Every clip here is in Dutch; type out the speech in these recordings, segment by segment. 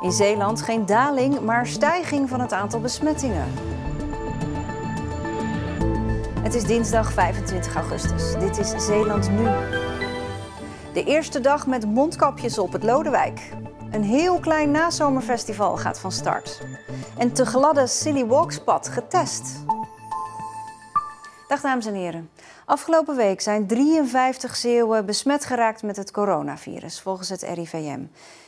In Zeeland geen daling, maar stijging van het aantal besmettingen. Het is dinsdag 25 augustus. Dit is Zeeland Nu. De eerste dag met mondkapjes op het Lodewijk. Een heel klein nazomerfestival gaat van start. En te gladde Silly Walkspad getest. Dag dames en heren. Afgelopen week zijn 53 Zeeuwen besmet geraakt met het coronavirus, volgens het RIVM.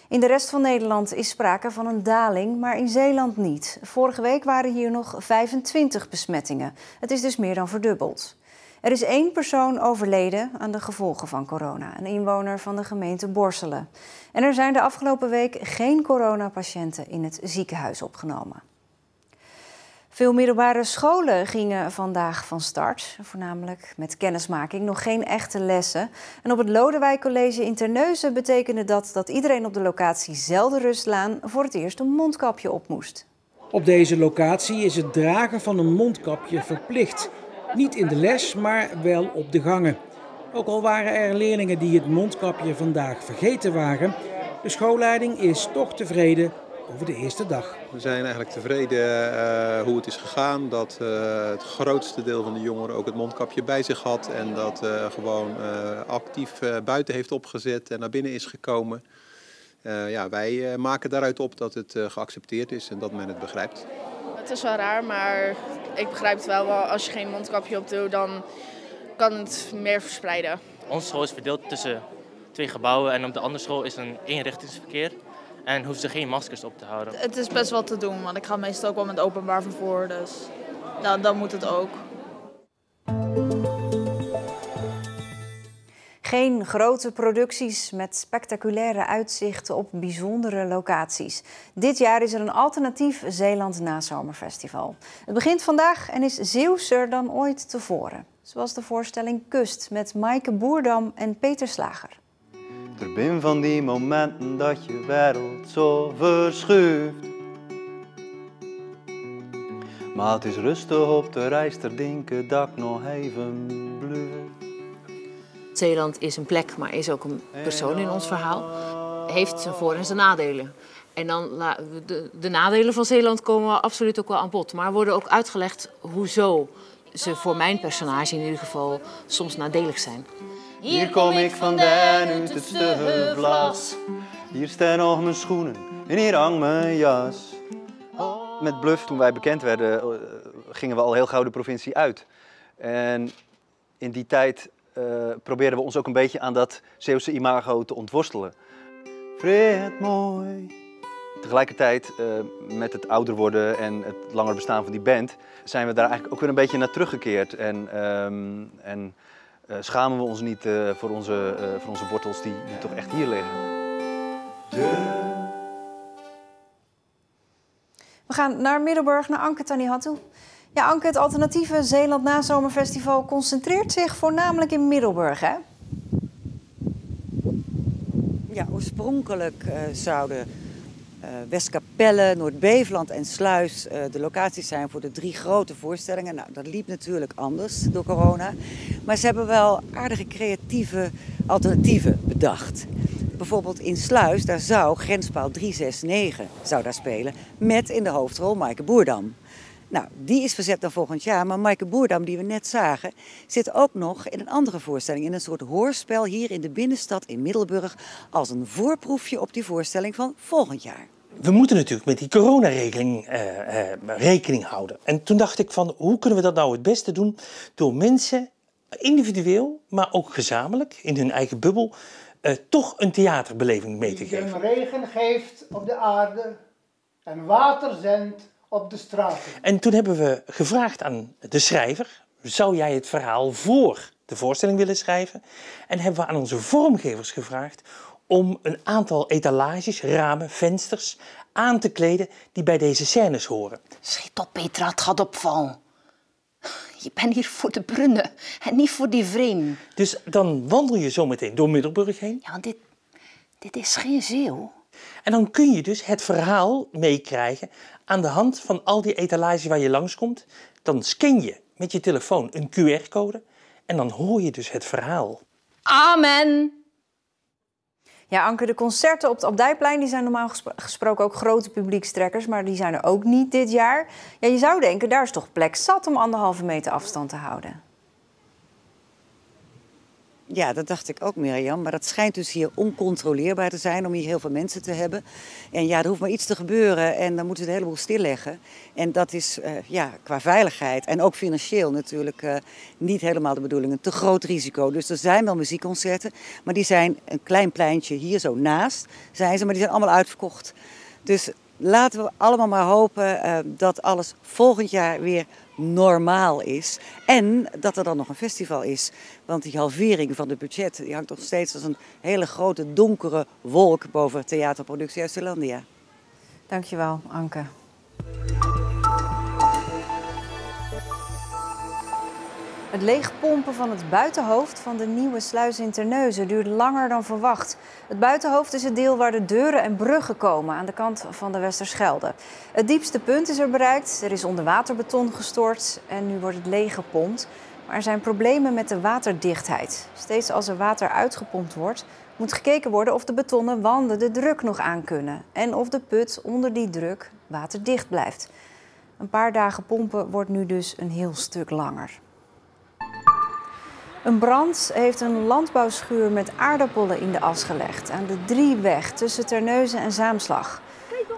In de rest van Nederland is sprake van een daling, maar in Zeeland niet. Vorige week waren hier nog 25 besmettingen. Het is dus meer dan verdubbeld. Er is 1 persoon overleden aan de gevolgen van corona, een inwoner van de gemeente Borselen. En er zijn de afgelopen week geen coronapatiënten in het ziekenhuis opgenomen. Veel middelbare scholen gingen vandaag van start, voornamelijk met kennismaking, nog geen echte lessen. En op het Lodewijk College in Terneuzen betekende dat iedereen op de locatie Zeldenrustlaan voor het eerst een mondkapje op moest. Op deze locatie is het dragen van een mondkapje verplicht. Niet in de les, maar wel op de gangen. Ook al waren er leerlingen die het mondkapje vandaag vergeten waren, de schoolleiding is toch tevreden over de eerste dag. We zijn eigenlijk tevreden hoe het is gegaan. Dat het grootste deel van de jongeren ook het mondkapje bij zich had. En dat gewoon actief buiten heeft opgezet en naar binnen is gekomen. Wij maken daaruit op dat het geaccepteerd is en dat men het begrijpt. Het is wel raar, maar ik begrijp het wel. Als je geen mondkapje op doet, dan kan het meer verspreiden. Onze school is verdeeld tussen 2 gebouwen en op de andere school is een eenrichtingsverkeer. En hoeven ze geen maskers op te houden. Het is best wel te doen, want ik ga meestal ook wel met openbaar vervoer. Dus dan moet het ook. Geen grote producties met spectaculaire uitzichten op bijzondere locaties. Dit jaar is er een alternatief Zeeland Nazomerfestival. Het begint vandaag en is Zeeuwser dan ooit tevoren. Zoals de voorstelling Kust met Maaike Boerdam en Peter Slager. Er zijn van die momenten dat je wereld zo verschuift. Maar het is rustig op de reis ter denken dat ik nog even blijf. Zeeland is een plek, maar is ook een persoon in ons verhaal. Heeft zijn voor- en zijn nadelen. En dan de nadelen van Zeeland komen absoluut ook wel aan bod. Maar worden ook uitgelegd hoezo ze voor mijn personage in ieder geval soms nadelig zijn. Hier kom ik vandaan uit het Stuggenvlas. Hier staan nog mijn schoenen en hier hangt mijn jas. Met Bluff, toen wij bekend werden, gingen we al heel gauw de provincie uit. En in die tijd probeerden we ons ook een beetje aan dat Zeeuwse imago te ontworstelen. Vreed mooi. Tegelijkertijd, met het ouder worden en het langer bestaan van die band, zijn we daar eigenlijk ook weer een beetje naar teruggekeerd. En schamen we ons niet voor onze wortels die toch echt hier liggen. We gaan naar Middelburg, naar Anke Tanihat toe. Ja, Anke, het alternatieve Zeeland Nazomerfestival concentreert zich voornamelijk in Middelburg, hè? Ja, oorspronkelijk zouden Westkapelle, Noord-Beveland en Sluis de locaties zijn voor de 3 grote voorstellingen. Nou, dat liep natuurlijk anders door corona. Maar ze hebben wel aardige creatieve alternatieven bedacht. Bijvoorbeeld in Sluis, daar zou Grenspaal 369 zou daar spelen, met in de hoofdrol Maaike Boerdam. Nou, die is verzet dan volgend jaar, maar Maaike Boerdam, die we net zagen, zit ook nog in een andere voorstelling, in een soort hoorspel hier in de binnenstad in Middelburg, als een voorproefje op die voorstelling van volgend jaar. We moeten natuurlijk met die coronaregeling rekening houden. En toen dacht ik van, hoe kunnen we dat nou het beste doen? Door mensen individueel, maar ook gezamenlijk, in hun eigen bubbel, toch een theaterbeleving mee te geven. Die regen geeft op de aarde en water zendt op de straten. En toen hebben we gevraagd aan de schrijver, zou jij het verhaal voor de voorstelling willen schrijven? En hebben we aan onze vormgevers gevraagd om een aantal etalages, ramen, vensters aan te kleden die bij deze scènes horen. Schiet op, Petra, het gaat opvallen. Je bent hier voor de brunnen en niet voor die vreemden. Dus dan wandel je zometeen door Middelburg heen. Ja, want dit is geen Zeeuw. En dan kun je dus het verhaal meekrijgen aan de hand van al die etalages waar je langskomt. Dan scan je met je telefoon een QR-code en dan hoor je dus het verhaal. Amen! Ja, Anke, de concerten op het Abdijplein die zijn normaal gesproken ook grote publiekstrekkers, maar die zijn er ook niet dit jaar. Ja, je zou denken, daar is toch plek zat om 1,5 meter afstand te houden. Ja, dat dacht ik ook, Mirjam. Maar dat schijnt dus hier oncontroleerbaar te zijn om hier heel veel mensen te hebben. En ja, er hoeft maar iets te gebeuren en dan moeten we een heleboel stilleggen. En dat is qua veiligheid en ook financieel natuurlijk niet helemaal de bedoeling. Een te groot risico. Dus er zijn wel muziekconcerten, maar die zijn een klein pleintje hier zo naast, zijn ze, maar die zijn allemaal uitverkocht. Dus laten we allemaal maar hopen dat alles volgend jaar weer normaal is. En dat er dan nog een festival is. Want die halvering van het budget die hangt nog steeds als een hele grote donkere wolk boven theaterproductie uit Zeelandia. Dankjewel, Anke. Het leegpompen van het buitenhoofd van de nieuwe sluis in Terneuzen duurt langer dan verwacht. Het buitenhoofd is het deel waar de deuren en bruggen komen aan de kant van de Westerschelde. Het diepste punt is er bereikt, er is onderwaterbeton gestort en nu wordt het leeggepompt. Maar er zijn problemen met de waterdichtheid. Steeds als er water uitgepompt wordt, moet gekeken worden of de betonnen wanden de druk nog aankunnen. En of de put onder die druk waterdicht blijft. Een paar dagen pompen wordt nu dus een heel stuk langer. Een brand heeft een landbouwschuur met aardappelen in de as gelegd aan de Drieweg tussen Terneuzen en Zaamslag.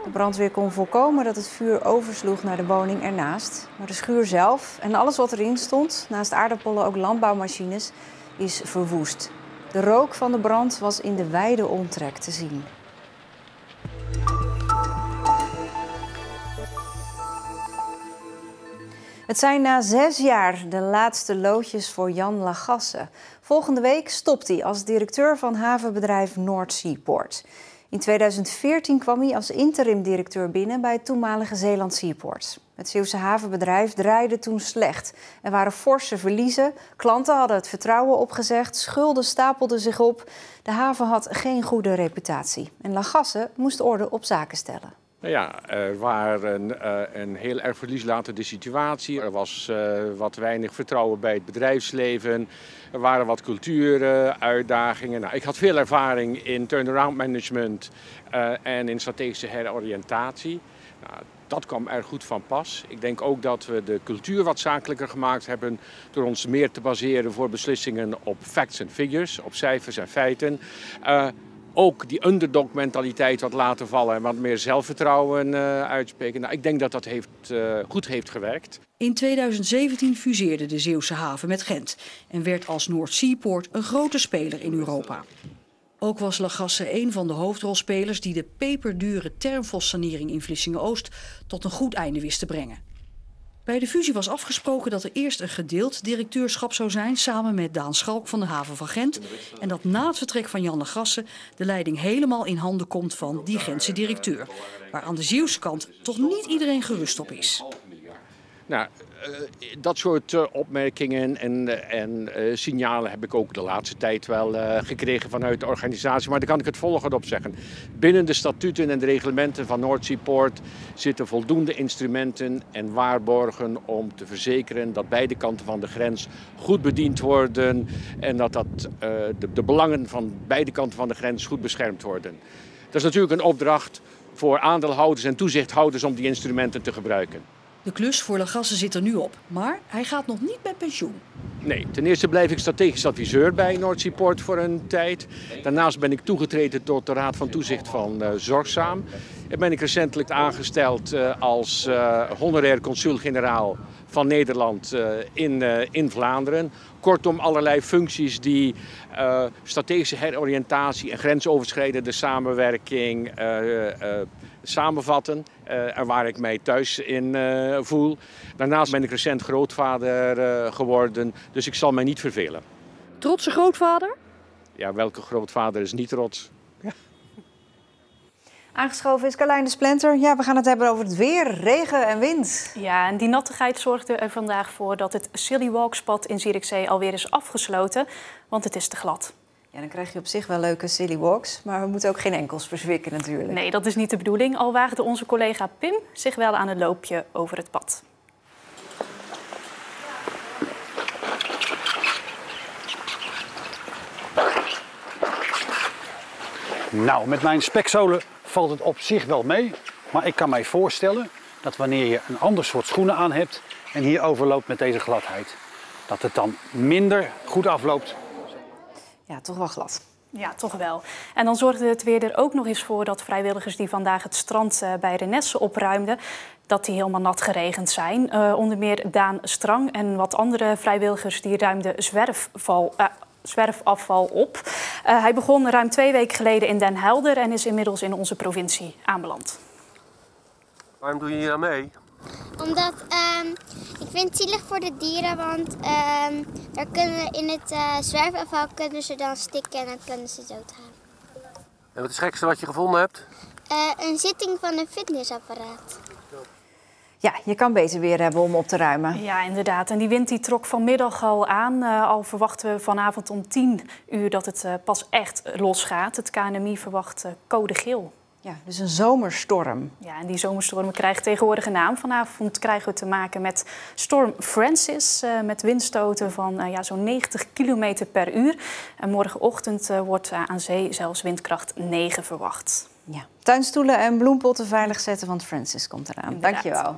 De brandweer kon voorkomen dat het vuur oversloeg naar de woning ernaast. Maar de schuur zelf en alles wat erin stond, naast aardappelen ook landbouwmachines, is verwoest. De rook van de brand was in de wijde omtrek te zien. Het zijn na 6 jaar de laatste loodjes voor Jan Lagasse. Volgende week stopt hij als directeur van havenbedrijf Noord Seaport. In 2014 kwam hij als interim-directeur binnen bij het toenmalige Zeeland Seaport. Het Zeeuwse havenbedrijf draaide toen slecht. Er waren forse verliezen, klanten hadden het vertrouwen opgezegd, schulden stapelden zich op. De haven had geen goede reputatie en Lagasse moest orde op zaken stellen. Er waren een heel erg verlieslatende situatie. Er was wat weinig vertrouwen bij het bedrijfsleven. Er waren wat cultuuruitdagingen. Ik had veel ervaring in turnaround management en in strategische heroriëntatie. Dat kwam er goed van pas. Ik denk ook dat we de cultuur wat zakelijker gemaakt hebben door ons meer te baseren voor beslissingen op facts en figures, op cijfers en feiten. Ook die underdog-mentaliteit wat laten vallen en wat meer zelfvertrouwen uitspreken. Ik denk dat dat goed heeft gewerkt. In 2017 fuseerde de Zeeuwse haven met Gent en werd als Noord Seaport een grote speler in Europa. Ook was Lagasse een van de hoofdrolspelers die de peperdure Termfos-sanering in Vlissingen-Oost tot een goed einde wist te brengen. Bij de fusie was afgesproken dat er eerst een gedeeld directeurschap zou zijn samen met Daan Schalk van de haven van Gent. En dat na het vertrek van Jan Lagasse de leiding helemaal in handen komt van die Gentse directeur. Waar aan de Zeeuwse kant toch niet iedereen gerust op is. Dat soort opmerkingen en signalen heb ik ook de laatste tijd wel gekregen vanuit de organisatie. Maar daar kan ik het volgende op zeggen. Binnen de statuten en de reglementen van Noord Seaport zitten voldoende instrumenten en waarborgen om te verzekeren dat beide kanten van de grens goed bediend worden en dat de belangen van beide kanten van de grens goed beschermd worden. Dat is natuurlijk een opdracht voor aandeelhouders en toezichthouders om die instrumenten te gebruiken. De klus voor Lagasse zit er nu op, maar hij gaat nog niet met pensioen. Nee, ten eerste blijf ik strategisch adviseur bij Noord Seaport voor een tijd. Daarnaast ben ik toegetreden tot de Raad van Toezicht van Zorgzaam. En ben ik recentelijk aangesteld als honorair consul-generaal van Nederland in Vlaanderen. Kortom, allerlei functies die strategische heroriëntatie en grensoverschrijdende samenwerking samenvatten en waar ik mij thuis in voel. Daarnaast ben ik recent grootvader geworden, dus ik zal mij niet vervelen. Trotse grootvader? Ja, welke grootvader is niet trots? Ja. Aangeschoven is Carlijn de Splinter. Ja, we gaan het hebben over het weer, regen en wind. Ja, en die nattigheid zorgde er vandaag voor dat het Silly Walks-pad in Zierikzee alweer is afgesloten, want het is te glad. Ja, dan krijg je op zich wel leuke silly walks, maar we moeten ook geen enkels verzwikken natuurlijk. Nee, dat is niet de bedoeling. Al waagde onze collega Pim zich wel aan het loopje over het pad. Nou, met mijn spekzolen valt het op zich wel mee. Maar ik kan mij voorstellen dat wanneer je een ander soort schoenen aan hebt en hier overloopt met deze gladheid, dat het dan minder goed afloopt. Ja, toch wel glad. Ja, toch wel. En dan zorgde het weer er ook nog eens voor dat vrijwilligers die vandaag het strand bij Renesse opruimden, dat die helemaal nat geregend zijn. Onder meer Daan Strang en wat andere vrijwilligers die ruimden zwerfafval op. Hij begon ruim 2 weken geleden in Den Helder en is inmiddels in onze provincie aanbeland. Waarom doe je hier aan mee? Omdat ik vind het zielig voor de dieren, want daar kunnen in het zwerfafval kunnen ze dan stikken en dan kunnen ze doodgaan. En wat is het gekste wat je gevonden hebt? Een zitting van een fitnessapparaat. Ja, je kan beter weer hebben om op te ruimen. Ja, inderdaad. En die wind die trok vanmiddag al aan. Al verwachten we vanavond om 10 uur dat het pas echt losgaat. Het KNMI verwacht code geel. Ja, dus een zomerstorm. Ja, en die zomerstormen krijgen tegenwoordig een naam. Vanavond krijgen we te maken met storm Francis. Met windstoten van zo'n 90 km per uur. En morgenochtend wordt aan zee zelfs windkracht 9 verwacht. Ja. Tuinstoelen en bloempotten veilig zetten, want Francis komt eraan. Inderdaad. Dankjewel.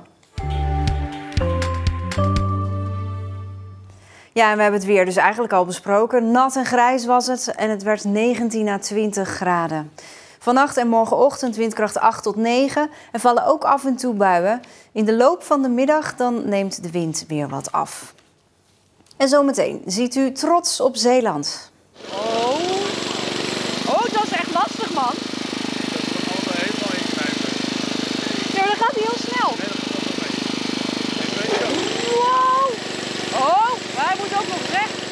Ja, en we hebben het weer dus eigenlijk al besproken. Nat en grijs was het en het werd 19 à 20 graden. Vannacht en morgenochtend windkracht 8 tot 9. Er vallen ook af en toe buien. In de loop van de middag dan neemt de wind weer wat af. En zometeen ziet u trots op Zeeland. Oh, dat is echt lastig, man. Ja, maar dan gaat hij heel snel. Wow. Oh, maar hij moet ook nog recht.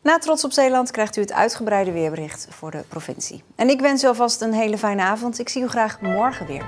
Na Trots op Zeeland krijgt u het uitgebreide weerbericht voor de provincie. En ik wens u alvast een hele fijne avond. Ik zie u graag morgen weer.